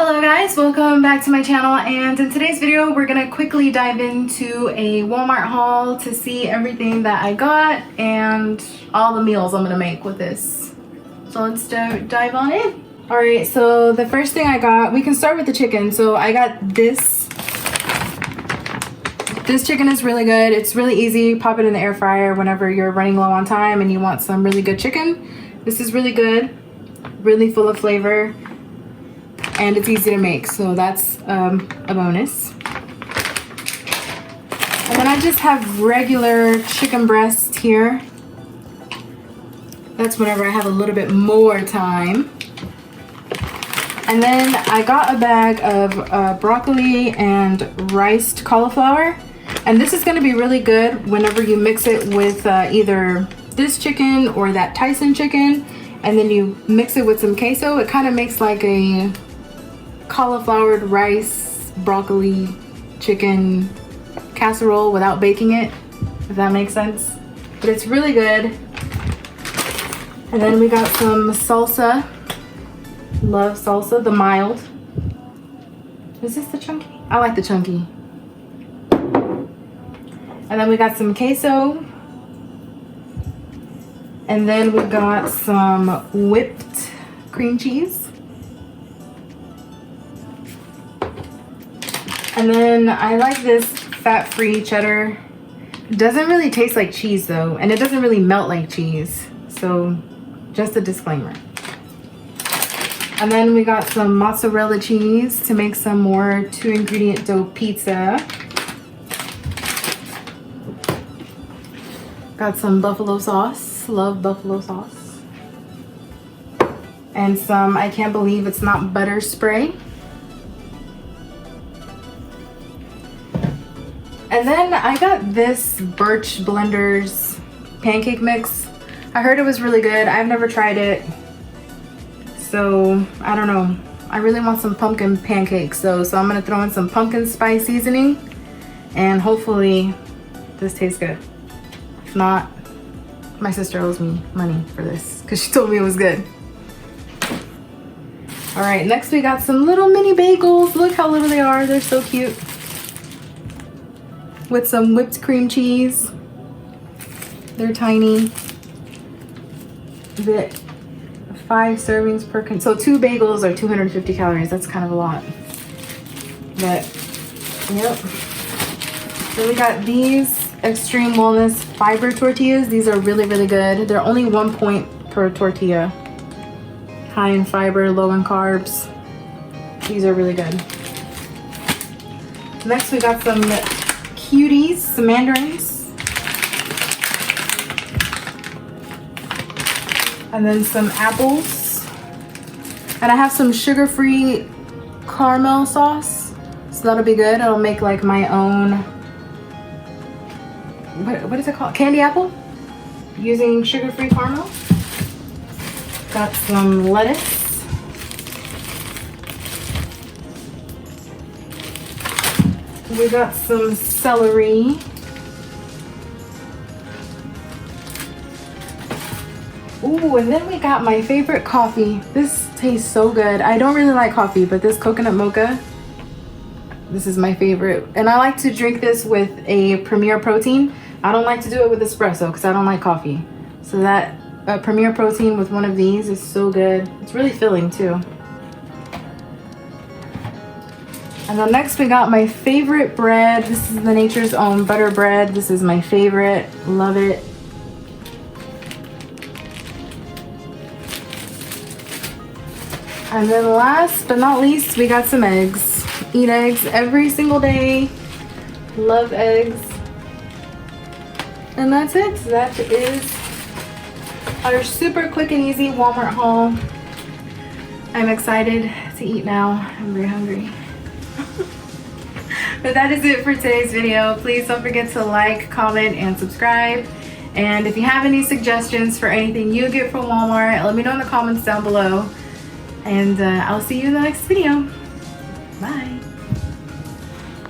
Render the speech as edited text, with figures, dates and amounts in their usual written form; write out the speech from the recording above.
Hello guys, welcome back to my channel, and in today's video we're gonna quickly dive into a Walmart haul to see everything that I got and all the meals I'm gonna make with this. So let's dive on in. Alright, so the first thing I got, we can start with the chicken. So I got this. This chicken is really good. It's really easy. Pop it in the air fryer whenever you're running low on time and you want some really good chicken. This is really good, really full of flavor, and it's easy to make, so that's a bonus. And then I just have regular chicken breast here. That's whenever I have a little bit more time. And then I got a bag of broccoli and riced cauliflower. And this is gonna be really good whenever you mix it with either this chicken or that Tyson chicken, and then you mix it with some queso. It kind of makes like a cauliflowered rice, broccoli, chicken casserole without baking it, if that makes sense. But it's really good. And then we got some salsa. Love salsa, the mild. Is this the chunky? I like the chunky. And then we got some queso. And then we got some whipped cream cheese. And then I like this fat-free cheddar. It doesn't really taste like cheese though, and it doesn't really melt like cheese. So just a disclaimer. And then we got some mozzarella cheese to make some more 2-ingredient dough pizza. Got some buffalo sauce. Love buffalo sauce. And some, I can't believe it's not butter spray. And then I got this Birch Blenders pancake mix. I heard it was really good. I've never tried it, so I don't know. I really want some pumpkin pancakes though, so I'm gonna throw in some pumpkin spice seasoning, and hopefully this tastes good. If not, my sister owes me money for this because she told me it was good. All right, next we got some little mini bagels. Look how little they are. They're so cute. With some whipped cream cheese. They're tiny. The 5 servings per so 2 bagels are 250 calories. That's kind of a lot. But yep. Then we got these extreme wellness fiber tortillas. These are really, really good. They're only 1 point per tortilla. High in fiber, low in carbs. These are really good. Next we got some cuties, some mandarins, and then some apples, and I have some sugar-free caramel sauce, so that'll be good. I'll make like my own, what is it called, candy apple, using sugar-free caramel. Got some lettuce. We got some celery. Ooh, and then we got my favorite coffee. This tastes so good. I don't really like coffee, but this coconut mocha, this is my favorite. And I like to drink this with a Premier Protein. I don't like to do it with espresso because I don't like coffee. So that Premier Protein with one of these is so good. It's really filling too. And then next we got my favorite bread. This is the Nature's Own butter bread. This is my favorite. Love it. And then last but not least, we got some eggs. Eat eggs every single day. Love eggs. And that's it. That is our super quick and easy Walmart haul. I'm excited to eat now. I'm very hungry. But that is it for today's video. Please don't forget to like, comment, and subscribe. And if you have any suggestions for anything you get from Walmart, let me know in the comments down below. And I'll see you in the next video. Bye.